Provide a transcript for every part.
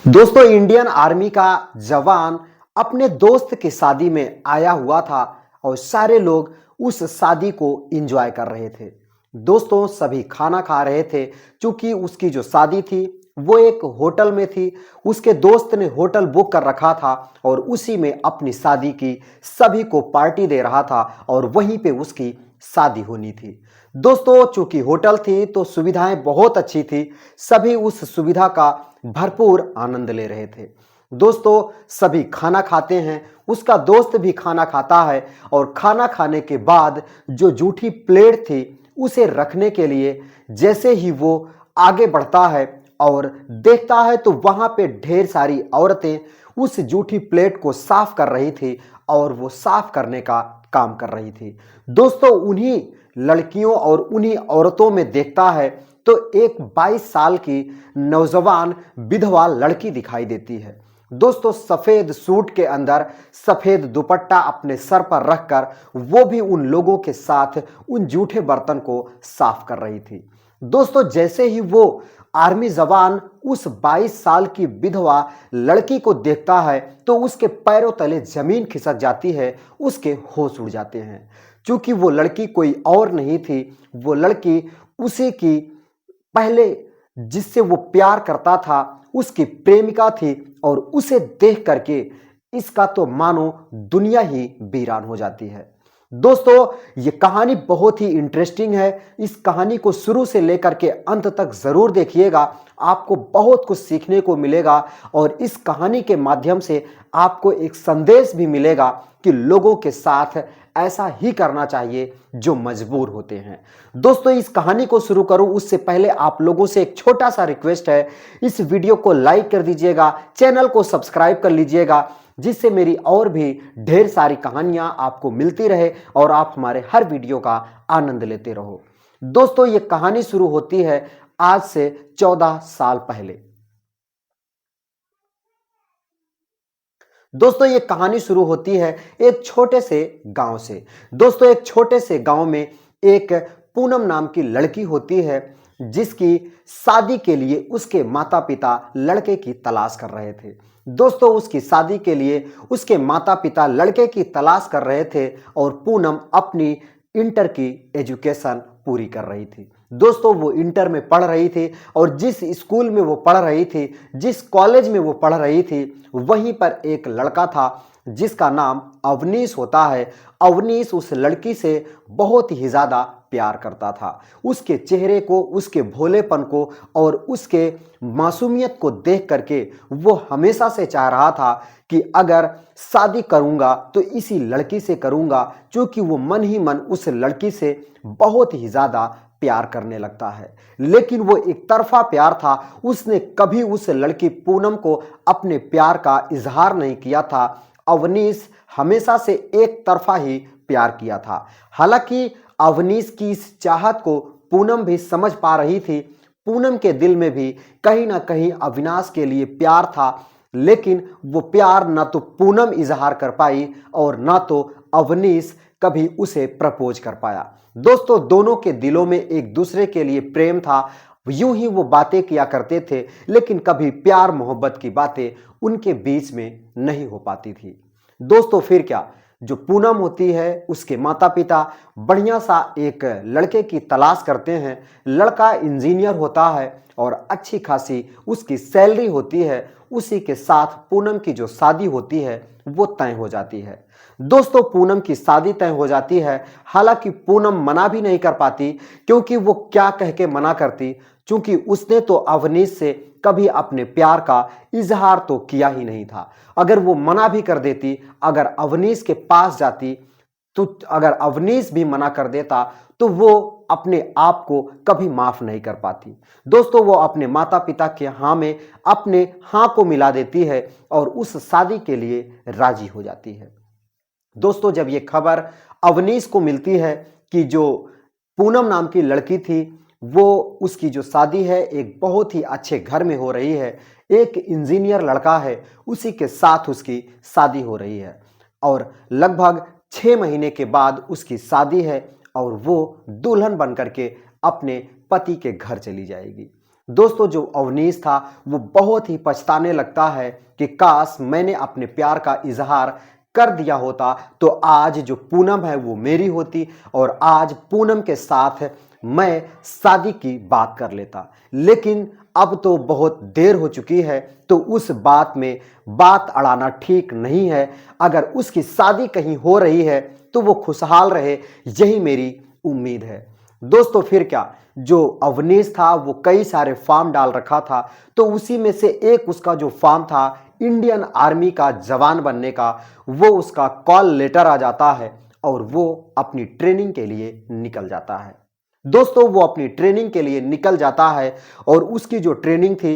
दोस्तों, Indian army का जवान अपने दोस्त की शादी में आया हुआ था और सारे लोग उस शादी को एंजॉय कर रहे थे। दोस्तों, सभी खाना खा रहे थे। चूंकि उसकी जो शादी थी वो एक होटल में थी। उसके दोस्त ने होटल बुक कर रखा था और उसी में अपनी शादी की सभी को पार्टी दे रहा था और वहीं पे उसकी शादी होनी थी। दोस्तों, चूंकि होटल थी तो सुविधाएं बहुत अच्छी थी। सभी उस सुविधा का भरपूर आनंद ले रहे थे। दोस्तों, सभी खाना खाते हैं। उसका दोस्त भी खाना खाता है और खाना खाने के बाद जो जूठी प्लेट थी उसे रखने के लिए जैसे ही वो आगे बढ़ता है और देखता है तो वहां पे ढेर सारी औरतें उस जूठी प्लेट को साफ कर रही थी और वो साफ करने का काम कर रही थी। दोस्तों, उन्हीं लड़कियों और उन्हीं औरतों में देखता है तो एक 22 साल की नौजवान विधवा लड़की दिखाई देती है। दोस्तों, सफेद सूट के अंदर सफेद दुपट्टा अपने सर पर रखकर वो भी उन लोगों के साथ उन जूठे बर्तन को साफ कर रही थी। दोस्तों, जैसे ही वो आर्मी जवान उस 22 साल की विधवा लड़की को देखता है तो उसके पैरों तले जमीन खिसक जाती है, उसके होश उड़ जाते हैं। क्योंकि वो लड़की कोई और नहीं थी, वो लड़की उसी की पहले जिससे वो प्यार करता था उसकी प्रेमिका थी और उसे देख करके इसका तो मानो दुनिया ही वीरान हो जाती है। दोस्तों, ये कहानी बहुत ही इंटरेस्टिंग है। इस कहानी को शुरू से लेकर के अंत तक जरूर देखिएगा। आपको बहुत कुछ सीखने को मिलेगा और इस कहानी के माध्यम से आपको एक संदेश भी मिलेगा कि लोगों के साथ ऐसा ही करना चाहिए जो मजबूर होते हैं। दोस्तों, इस कहानी को शुरू करूं उससे पहले आप लोगों से एक छोटा सा रिक्वेस्ट है। इस वीडियो को लाइक कर दीजिएगा, चैनल को सब्सक्राइब कर लीजिएगा, जिससे मेरी और भी ढेर सारी कहानियां आपको मिलती रहे और आप हमारे हर वीडियो का आनंद लेते रहो। दोस्तों, ये कहानी शुरू होती है आज से 14 साल पहले। दोस्तों, ये कहानी शुरू होती है एक छोटे से गांव से। दोस्तों, एक छोटे से गांव में एक पूनम नाम की लड़की होती है जिसकी शादी के लिए उसके माता पिता लड़के की तलाश कर रहे थे। दोस्तों, उसकी शादी के लिए उसके माता पिता लड़के की तलाश कर रहे थे और पूनम अपनी इंटर की एजुकेशन पूरी कर रही थी। दोस्तों, वो इंटर में पढ़ रही थी और जिस स्कूल में वो पढ़ रही थी, जिस कॉलेज में वो पढ़ रही थी, वहीं पर एक लड़का था जिसका नाम अवनीश होता है। अवनीश उस लड़की से बहुत ही ज्यादा प्यार करता था। उसके चेहरे को, उसके भोलेपन को और उसके मासूमियत को देख करके वो हमेशा से चाह रहा था कि अगर शादी करूंगा तो इसी लड़की से करूंगा, क्योंकि वो मन ही मन उस लड़की से बहुत ही ज्यादा प्यार करने लगता है। लेकिन वो एक तरफा प्यार था। उसने कभी उस लड़की पूनम को अपने प्यार का इजहार नहीं किया था। अवनीश हमेशा से एक तरफा ही प्यार किया था। हालांकि अवनीश की इस चाहत को पूनम भी समझ पा रही थी। पूनम के दिल में भी कहीं ना कहीं अविनाश के लिए प्यार था, लेकिन वो प्यार ना तो पूनम इजहार कर पाई और ना तो अवनीश कभी उसे प्रपोज कर पाया। दोस्तों, दोनों के दिलों में एक दूसरे के लिए प्रेम था। यूं ही वो बातें किया करते थे, लेकिन कभी प्यार मोहब्बत की बातें उनके बीच में नहीं हो पाती थी। दोस्तों, फिर क्या, जो पूनम होती है उसके माता पिता बढ़िया सा एक लड़के की तलाश करते हैं। लड़का इंजीनियर होता है और अच्छी खासी उसकी सैलरी होती है। उसी के साथ पूनम की जो शादी होती है वो तय हो जाती है। दोस्तों, पूनम की शादी तय हो जाती है। हालांकि पूनम मना भी नहीं कर पाती, क्योंकि वो क्या कह के मना करती, क्योंकि उसने तो अवनीश से कभी अपने प्यार का इजहार तो किया ही नहीं था। अगर वो मना भी कर देती, अगर अवनीश के पास जाती, तो अगर अवनीश भी मना कर देता तो वो अपने आप को कभी माफ नहीं कर पाती। दोस्तों, वो अपने माता पिता के हाँ में अपने हाँ को मिला देती है और उस शादी के लिए राजी हो जाती है। दोस्तों, जब ये खबर अवनीश को मिलती है कि जो पूनम नाम की लड़की थी वो उसकी जो शादी है एक बहुत ही अच्छे घर में हो रही है, एक इंजीनियर लड़का है, उसी के साथ उसकी शादी हो रही है और लगभग 6 महीने के बाद उसकी शादी है और वो दुल्हन बन करके अपने पति के घर चली जाएगी। दोस्तों जो अवनीश था वो बहुत ही पछताने लगता है कि काश मैंने अपने प्यार का इजहार कर दिया होता तो आज जो पूनम है वो मेरी होती और आज पूनम के साथ मैं शादी की बात कर लेता। लेकिन अब तो बहुत देर हो चुकी है, तो उस बात में बात अड़ाना ठीक नहीं है। अगर उसकी शादी कहीं हो रही है तो वो खुशहाल रहे, यही मेरी उम्मीद है। दोस्तों फिर क्या, जो अवनीश था वो कई सारे फॉर्म डाल रखा था, तो उसी में से एक उसका जो फॉर्म था इंडियन आर्मी का जवान बनने का, वो उसका कॉल लेटर आ जाता है और वो अपनी ट्रेनिंग के लिए निकल जाता है। दोस्तों वो अपनी ट्रेनिंग के लिए निकल जाता है और उसकी जो ट्रेनिंग थी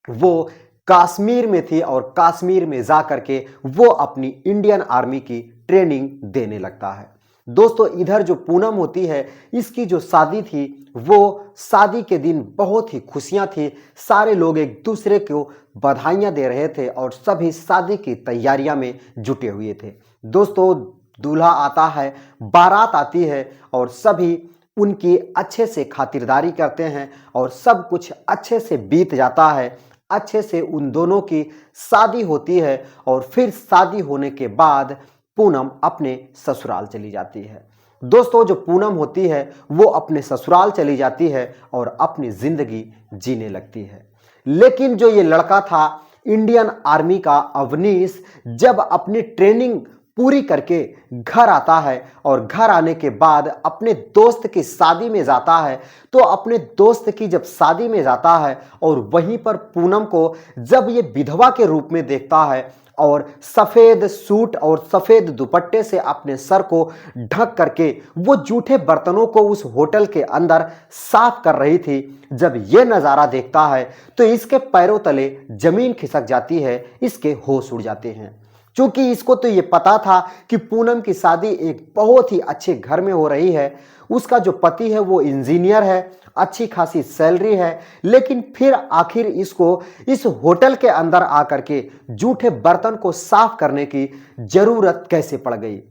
वो कश्मीर में थी और कश्मीर में जा करके वो अपनी इंडियन आर्मी की ट्रेनिंग देने लगता है। दोस्तों इधर जो पूनम होती है, इसकी जो शादी थी वो शादी के दिन बहुत ही खुशियां थी। सारे लोग एक दूसरे को बधाइयां दे रहे थे और सभी शादी की तैयारियां में जुटे हुए थे। दोस्तों दूल्हा आता है, बारात आती है और सभी उनकी अच्छे से खातिरदारी करते हैं और सब कुछ अच्छे से बीत जाता है। अच्छे से उन दोनों की शादी होती है और फिर शादी होने के बाद पूनम अपने ससुराल चली जाती है। दोस्तों जो पूनम होती है वो अपने ससुराल चली जाती है और अपनी जिंदगी जीने लगती है। लेकिन जो ये लड़का था इंडियन आर्मी का अवनीश, जब अपनी ट्रेनिंग पूरी करके घर आता है और घर आने के बाद अपने दोस्त की शादी में जाता है, तो अपने दोस्त की जब शादी में जाता है और वहीं पर पूनम को जब ये विधवा के रूप में देखता है और सफेद सूट और सफेद दुपट्टे से अपने सर को ढक करके वो जूठे बर्तनों को उस होटल के अंदर साफ कर रही थी, जब ये नज़ारा देखता है तो इसके पैरों तले जमीन खिसक जाती है, इसके होश उड़ जाते हैं। क्योंकि इसको तो ये पता था कि पूनम की शादी एक बहुत ही अच्छे घर में हो रही है। उसका जो पति है वो इंजीनियर है, अच्छी खासी सैलरी है, लेकिन फिर आखिर इसको इस होटल के अंदर आकर के जूठे बर्तन को साफ करने की जरूरत कैसे पड़ गई।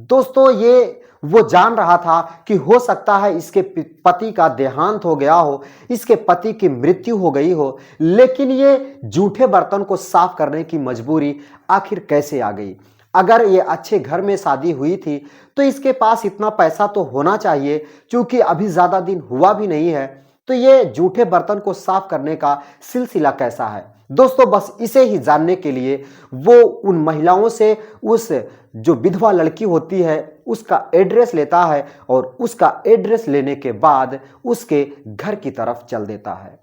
दोस्तों ये वो जान रहा था कि हो सकता है इसके पति का देहांत हो गया हो, इसके पति की मृत्यु हो गई हो, लेकिन ये जूठे बर्तन को साफ करने की मजबूरी आखिर कैसे आ गई। अगर ये अच्छे घर में शादी हुई थी तो इसके पास इतना पैसा तो होना चाहिए, क्योंकि अभी ज्यादा दिन हुआ भी नहीं है, तो ये जूठे बर्तन को साफ करने का सिलसिला कैसा है। दोस्तों बस इसे ही जानने के लिए वो उन महिलाओं से उस जो विधवा लड़की होती है उसका एड्रेस लेता है और उसका एड्रेस लेने के बाद उसके घर की तरफ चल देता है।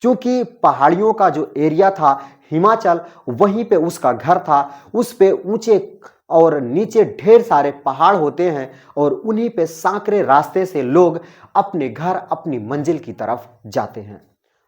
क्योंकि पहाड़ियों का जो एरिया था हिमाचल, वहीं पे उसका घर था, उस पे ऊंचे और नीचे ढेर सारे पहाड़ होते हैं और उन्हीं पे सांकरे रास्ते से लोग अपने घर अपनी मंजिल की तरफ जाते हैं।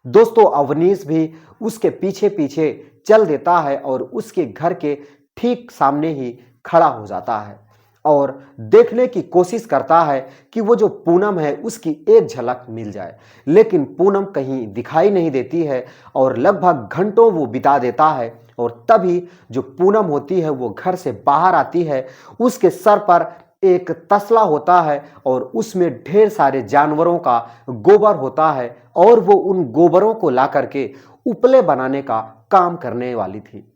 दोस्तों अवनीश भी उसके पीछे पीछे चल देता है और उसके घर के ठीक सामने ही खड़ा हो जाता है और देखने की कोशिश करता है कि वो जो पूनम है उसकी एक झलक मिल जाए, लेकिन पूनम कहीं दिखाई नहीं देती है और लगभग घंटों वो बिता देता है। और तभी जो पूनम होती है वो घर से बाहर आती है, उसके सर पर एक तसला होता है और उसमें ढेर सारे जानवरों का गोबर होता है और वो उन गोबरों को ला करके उपले बनाने का काम करने वाली थी।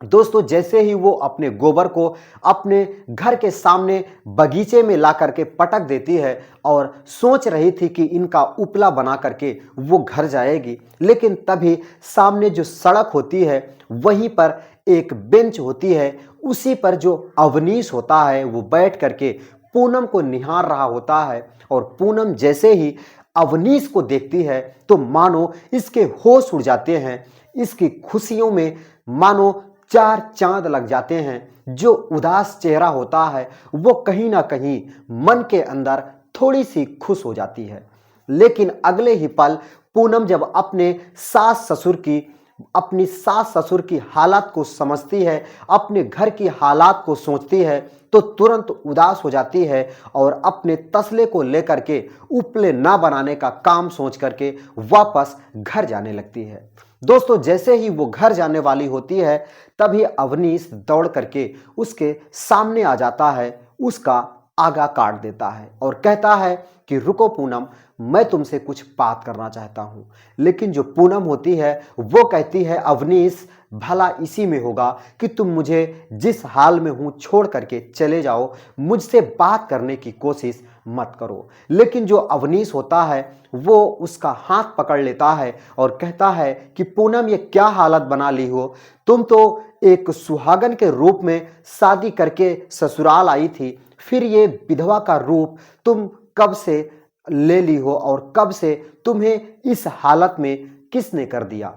दोस्तों जैसे ही वो अपने गोबर को अपने घर के सामने बगीचे में ला करके पटक देती है और सोच रही थी कि इनका उपला बना करके वो घर जाएगी, लेकिन तभी सामने जो सड़क होती है वहीं पर एक बेंच होती है, उसी पर जो अवनीश होता है वो बैठ करके पूनम को निहार रहा होता है। और पूनम जैसे ही अवनीश को देखती है तो मानो इसके होश उड़ जाते हैं, इसकी खुशियों में मानो चार चांद लग जाते हैं। जो उदास चेहरा होता है वो कहीं ना कहीं मन के अंदर थोड़ी सी खुश हो जाती है। लेकिन अगले ही पल पूनम जब अपनी सास ससुर की हालत को समझती है, अपने घर की हालात को सोचती है, तो तुरंत उदास हो जाती है और अपने तसले को लेकर के उपले ना बनाने का काम सोच करके वापस घर जाने लगती है। दोस्तों जैसे ही वो घर जाने वाली होती है तभी अवनीश दौड़ करके उसके सामने आ जाता है, उसका आगा काट देता है और कहता है कि रुको पूनम, मैं तुमसे कुछ बात करना चाहता हूं। लेकिन जो पूनम होती है वो कहती है अवनीश, भला इसी में होगा कि तुम मुझे जिस हाल में हूं छोड़ करके चले जाओ, मुझसे बात करने की कोशिश मत करो। लेकिन जो अवनीश होता है वो उसका हाथ पकड़ लेता है और कहता है कि पूनम, ये क्या हालत बना ली हो, तुम तो एक सुहागन के रूप में शादी करके ससुराल आई थी, फिर ये विधवा का रूप तुम कब से ले ली हो और कब से तुम्हें इस हालत में किसने कर दिया।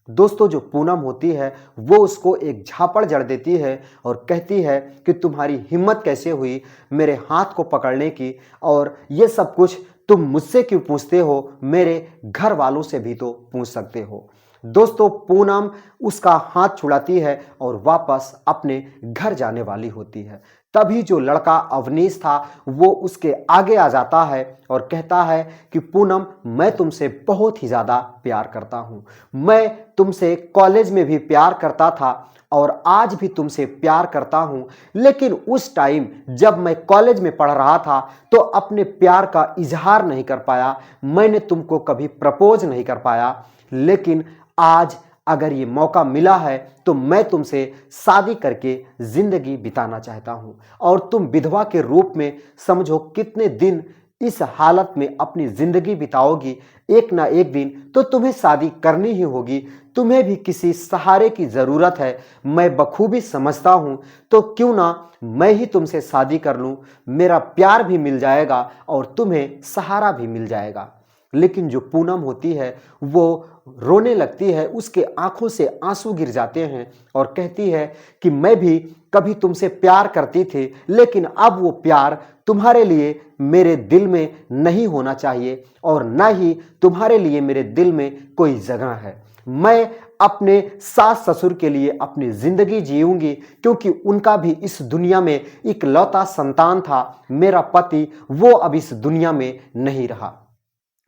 दोस्तों, जो पूनम होती है वो उसको एक झापड़ जड़ देती है और कहती है कि तुम्हारी हिम्मत कैसे हुई मेरे हाथ को पकड़ने की, और ये सब कुछ तुम मुझसे क्यों पूछते हो, मेरे घर वालों से भी तो पूछ सकते हो। दोस्तों, पूनम उसका हाथ छुड़ाती है और वापस अपने घर जाने वाली होती है। तभी जो लड़का अवनीश था वो उसके आगे आ जाता है और कहता है कि पूनम, मैं तुमसे बहुत ही ज़्यादा प्यार करता हूँ। मैं तुमसे कॉलेज में भी प्यार करता था और आज भी तुमसे प्यार करता हूँ, लेकिन उस टाइम जब मैं कॉलेज में पढ़ रहा था तो अपने प्यार का इजहार नहीं कर पाया, मैंने तुमको कभी प्रपोज नहीं कर पाया। लेकिन आज अगर ये मौका मिला है तो मैं तुमसे शादी करके जिंदगी बिताना चाहता हूं, और तुम विधवा के रूप में समझो कितने दिन इस हालत में अपनी जिंदगी बिताओगी, एक ना एक दिन तो तुम्हें शादी करनी ही होगी, तुम्हें भी किसी सहारे की जरूरत है, मैं बखूबी समझता हूं, तो क्यों ना मैं ही तुमसे शादी कर लूं, मेरा प्यार भी मिल जाएगा और तुम्हें सहारा भी मिल जाएगा। लेकिन जो पूनम होती है वो रोने लगती है, उसके आंखों से आंसू गिर जाते हैं और कहती है कि मैं भी कभी तुमसे प्यार करती थी, लेकिन अब वो प्यार तुम्हारे लिए मेरे दिल में नहीं होना चाहिए और न ही तुम्हारे लिए मेरे दिल में कोई जगह है। मैं अपने सास ससुर के लिए अपनी जिंदगी जीऊंगी, क्योंकि उनका भी इस दुनिया में इकलौता संतान था, मेरा पति वो अब इस दुनिया में नहीं रहा।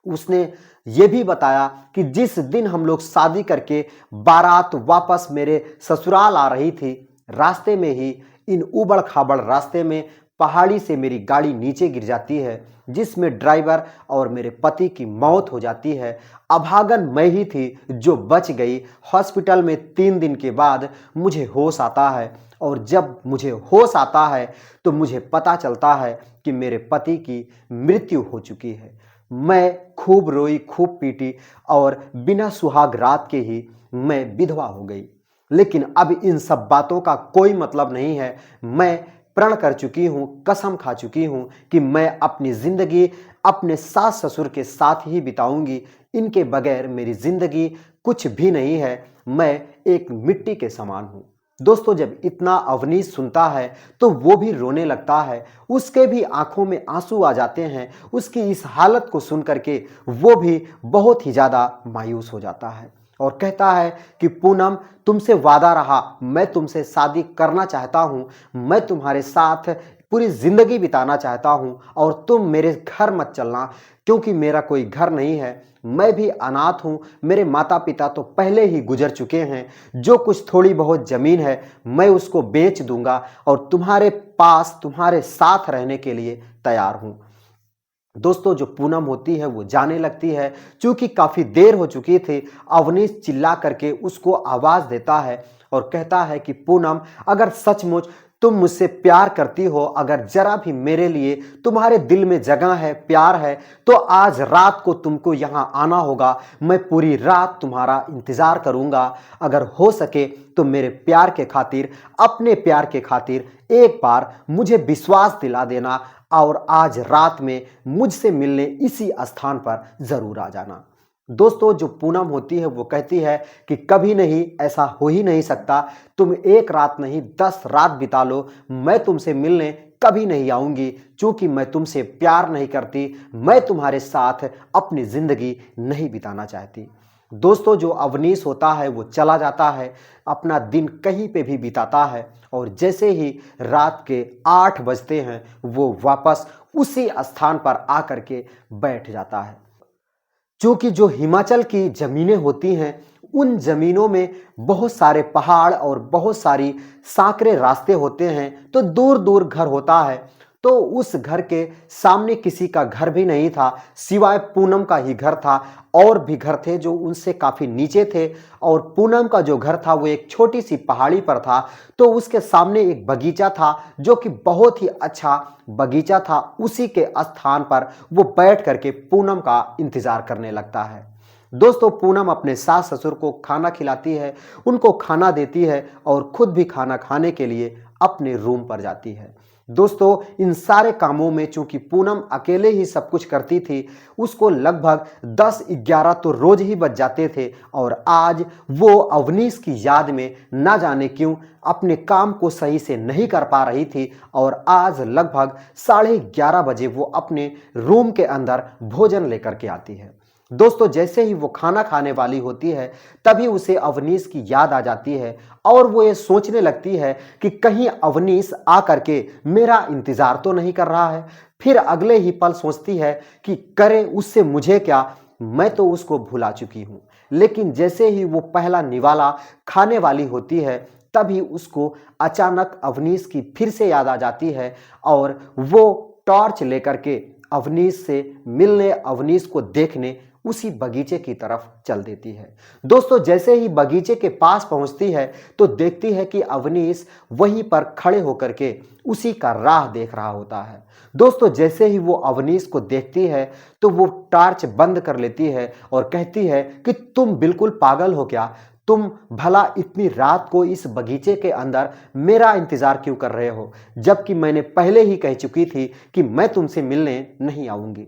उसने ये भी बताया कि जिस दिन हम लोग शादी करके बारात वापस मेरे ससुराल आ रही थी, रास्ते में ही इन उबड़ खाबड़ रास्ते में पहाड़ी से मेरी गाड़ी नीचे गिर जाती है, जिसमें ड्राइवर और मेरे पति की मौत हो जाती है। अभागन मैं ही थी जो बच गई। हॉस्पिटल में 3 दिन के बाद मुझे होश आता है, और जब मुझे होश आता है तो मुझे पता चलता है कि मेरे पति की मृत्यु हो चुकी है। मैं खूब रोई, खूब पीटी और बिना सुहाग रात के ही मैं विधवा हो गई। लेकिन अब इन सब बातों का कोई मतलब नहीं है। मैं प्रण कर चुकी हूँ, कसम खा चुकी हूँ कि मैं अपनी जिंदगी अपने सास ससुर के साथ ही बिताऊंगी। इनके बगैर मेरी जिंदगी कुछ भी नहीं है, मैं एक मिट्टी के समान हूँ। दोस्तों, जब इतना अवनीश सुनता है तो वो भी रोने लगता है, उसके भी आंखों में आंसू आ जाते हैं। उसकी इस हालत को सुन करके वो भी बहुत ही ज़्यादा मायूस हो जाता है और कहता है कि पूनम, तुमसे वादा रहा, मैं तुमसे शादी करना चाहता हूँ, मैं तुम्हारे साथ पूरी जिंदगी बिताना चाहता हूँ, और तुम मेरे घर मत चलना, क्योंकि मेरा कोई घर नहीं है, मैं भी अनाथ हूँ, मेरे माता पिता तो पहले ही गुजर चुके हैं। जो कुछ थोड़ी बहुत ज़मीन है मैं उसको बेच दूंगा और तुम्हारे पास तुम्हारे साथ रहने के लिए तैयार हूँ। दोस्तों, जो पूनम होती है वो जाने लगती है। चूंकि काफ़ी देर हो चुकी थी, अवनीश चिल्ला करके उसको आवाज़ देता है और कहता है कि पूनम, अगर सचमुच तुम मुझसे प्यार करती हो, अगर जरा भी मेरे लिए तुम्हारे दिल में जगह है, प्यार है, तो आज रात को तुमको यहाँ आना होगा। मैं पूरी रात तुम्हारा इंतज़ार करूँगा। अगर हो सके तो मेरे प्यार के खातिर, अपने प्यार के खातिर एक बार मुझे विश्वास दिला देना और आज रात में मुझसे मिलने इसी स्थान पर ज़रूर आ जाना। दोस्तों, जो पूनम होती है वो कहती है कि कभी नहीं, ऐसा हो ही नहीं सकता, तुम एक रात नहीं 10 रात बिता लो, मैं तुमसे मिलने कभी नहीं आऊंगी, क्योंकि मैं तुमसे प्यार नहीं करती, मैं तुम्हारे साथ अपनी जिंदगी नहीं बिताना चाहती। दोस्तों, जो अवनीश होता है वो चला जाता है, अपना दिन कहीं पे भी बिताता है, और जैसे ही रात के 8 बजते हैं वो वापस उसी स्थान पर आकर के बैठ जाता है। क्योंकि जो हिमाचल की ज़मीनें होती हैं, उन ज़मीनों में बहुत सारे पहाड़ और बहुत सारी सांकरे रास्ते होते हैं, तो दूर दूर घर होता है। तो उस घर के सामने किसी का घर भी नहीं था, सिवाय पूनम का ही घर था। और भी घर थे जो उनसे काफी नीचे थे, और पूनम का जो घर था वो एक छोटी सी पहाड़ी पर था। तो उसके सामने एक बगीचा था जो कि बहुत ही अच्छा बगीचा था। उसी के स्थान पर वो बैठ करके पूनम का इंतजार करने लगता है। दोस्तों, पूनम अपने सास ससुर को खाना खिलाती है, उनको खाना देती है और खुद भी खाना खाने के लिए अपने रूम पर जाती है। दोस्तों, इन सारे कामों में चूंकि पूनम अकेले ही सब कुछ करती थी, उसको लगभग 10-11 तो रोज ही बज जाते थे। और आज वो अवनीश की याद में ना जाने क्यों अपने काम को सही से नहीं कर पा रही थी, और आज लगभग 11:30 बजे वो अपने रूम के अंदर भोजन लेकर के आती है। दोस्तों, जैसे ही वो खाना खाने वाली होती है, तभी उसे अवनीश की याद आ जाती है, और वो ये सोचने लगती है कि कहीं अवनीश आकर के मेरा इंतजार तो नहीं कर रहा है। फिर अगले ही पल सोचती है कि करे उससे मुझे क्या, मैं तो उसको भुला चुकी हूं। लेकिन जैसे ही वो पहला निवाला खाने वाली होती है, तभी उसको अचानक अवनीश की फिर से याद आ जाती है, और वो टॉर्च लेकर के अवनीश से मिलने, अवनीश को देखने उसी बगीचे की तरफ चल देती है। दोस्तों, जैसे ही बगीचे के पास पहुंचती है तो देखती है कि अवनीश वहीं पर खड़े होकर के उसी का राह देख रहा होता है। दोस्तों, जैसे ही वो अवनीश को देखती है तो वो टॉर्च बंद कर लेती है और कहती है कि तुम बिल्कुल पागल हो क्या? तुम भला इतनी रात को इस बगीचे के अंदर मेरा इंतजार क्यों कर रहे हो, जबकि मैंने पहले ही कह चुकी थी कि मैं तुमसे मिलने नहीं आऊंगी।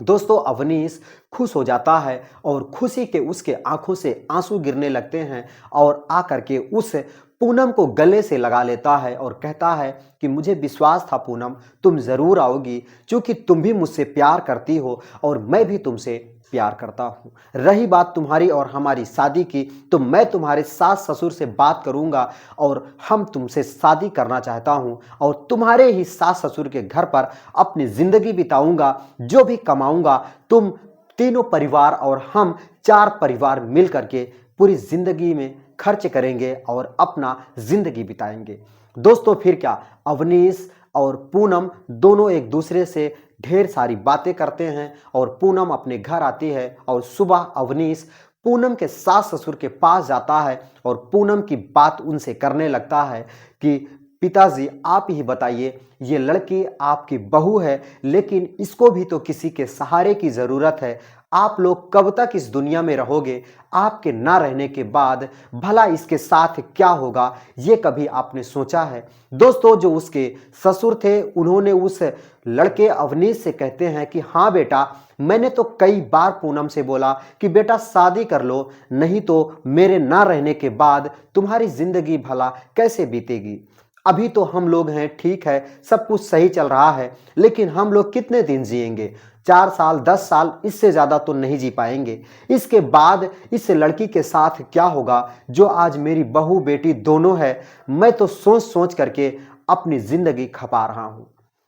दोस्तों, अवनीश खुश हो जाता है और खुशी के उसके आंखों से आंसू गिरने लगते हैं, और आकर के उस पूनम को गले से लगा लेता है और कहता है कि मुझे विश्वास था पूनम, तुम जरूर आओगी, क्योंकि तुम भी मुझसे प्यार करती हो और मैं भी तुमसे प्यार करता हूँ। रही बात तुम्हारी और हमारी शादी की, तो मैं तुम्हारे सास ससुर से बात करूंगा और हम तुमसे शादी करना चाहता हूँ, और तुम्हारे ही सास ससुर के घर पर अपनी जिंदगी बिताऊंगा। जो भी कमाऊंगा तुम तीनों परिवार और हम 4 परिवार मिल करके पूरी जिंदगी में खर्च करेंगे और अपना जिंदगी बिताएंगे। दोस्तों, फिर क्या, अवनीश और पूनम दोनों एक दूसरे से ढेर सारी बातें करते हैं, और पूनम अपने घर आती है, और सुबह अवनीश पूनम के सास ससुर के पास जाता है और पूनम की बात उनसे करने लगता है कि पिताजी, आप ही बताइए, ये लड़की आपकी बहू है, लेकिन इसको भी तो किसी के सहारे की जरूरत है। आप लोग कब तक इस दुनिया में रहोगे? आपके ना रहने के बाद भला इसके साथ क्या होगा, ये कभी आपने सोचा है? दोस्तों, जो उसके ससुर थे, उन्होंने उस लड़के अवनीश से कहते हैं कि हाँ बेटा, मैंने तो कई बार पूनम से बोला कि बेटा शादी कर लो, नहीं तो मेरे ना रहने के बाद तुम्हारी जिंदगी भला कैसे बीतेगी। अभी तो हम लोग हैं, ठीक है, सब कुछ सही चल रहा है, लेकिन हम लोग कितने दिन जिएंगे? 4 साल, 10 साल, इससे ज्यादा तो नहीं जी पाएंगे। इसके बाद इस लड़की के साथ क्या होगा जो आज मेरी बहू बेटी दोनों है? मैं तो सोच सोच करके अपनी जिंदगी खपा रहा हूं।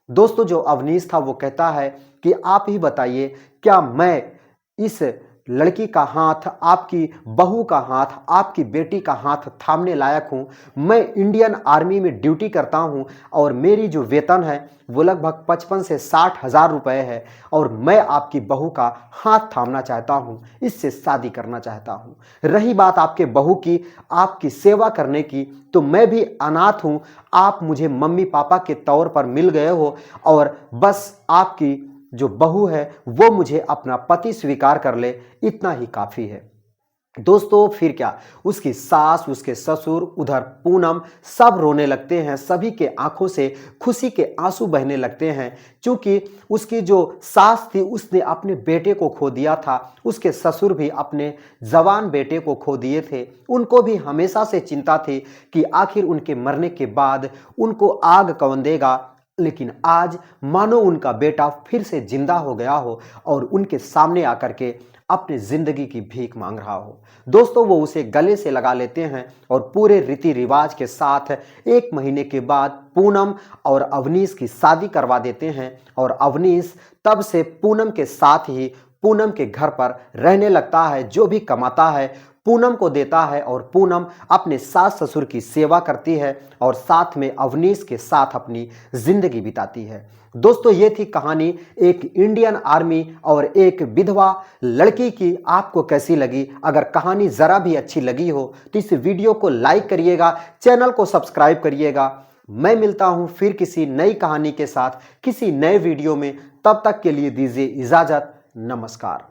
दोस्तों, जो अवनीश था वो कहता है कि आप ही बताइए, क्या मैं इस लड़की का हाथ, आपकी बहू का हाथ, आपकी बेटी का हाथ थामने लायक हूं? मैं इंडियन आर्मी में ड्यूटी करता हूं, और मेरी जो वेतन है वो लगभग 55 से 60 हजार रुपए है, और मैं आपकी बहू का हाथ थामना चाहता हूं, इससे शादी करना चाहता हूं। रही बात आपके बहू की, आपकी सेवा करने की, तो मैं भी अनाथ हूं। आप मुझे मम्मी पापा के तौर पर मिल गए हो, और बस आपकी जो बहू है वो मुझे अपना पति स्वीकार कर ले, इतना ही काफी है। दोस्तों, फिर क्या, उसकी सास, उसके ससुर, उधर पूनम, सब रोने लगते हैं। सभी के आंखों से खुशी के आंसू बहने लगते हैं, क्योंकि उसकी जो सास थी उसने अपने बेटे को खो दिया था, उसके ससुर भी अपने जवान बेटे को खो दिए थे। उनको भी हमेशा से चिंता थी कि आखिर उनके मरने के बाद उनको आग कौन देगा। लेकिन आज मानो उनका बेटा फिर से जिंदा हो गया हो और उनके सामने आकर के अपनी जिंदगी की भीख मांग रहा हो। दोस्तों, वो उसे गले से लगा लेते हैं और पूरे रीति रिवाज के साथ 1 महीने के बाद पूनम और अवनीश की शादी करवा देते हैं, और अवनीश तब से पूनम के साथ ही पूनम के घर पर रहने लगता है। जो भी कमाता है पूनम को देता है और पूनम अपने सास ससुर की सेवा करती है और साथ में अवनीश के साथ अपनी जिंदगी बिताती है। दोस्तों ये थी कहानी एक इंडियन आर्मी और एक विधवा लड़की की। आपको कैसी लगी? अगर कहानी जरा भी अच्छी लगी हो तो इस वीडियो को लाइक करिएगा, चैनल को सब्सक्राइब करिएगा। मैं मिलता हूं फिर किसी नई कहानी के साथ किसी नए वीडियो में। तब तक के लिए दीजिए इजाजत। नमस्कार।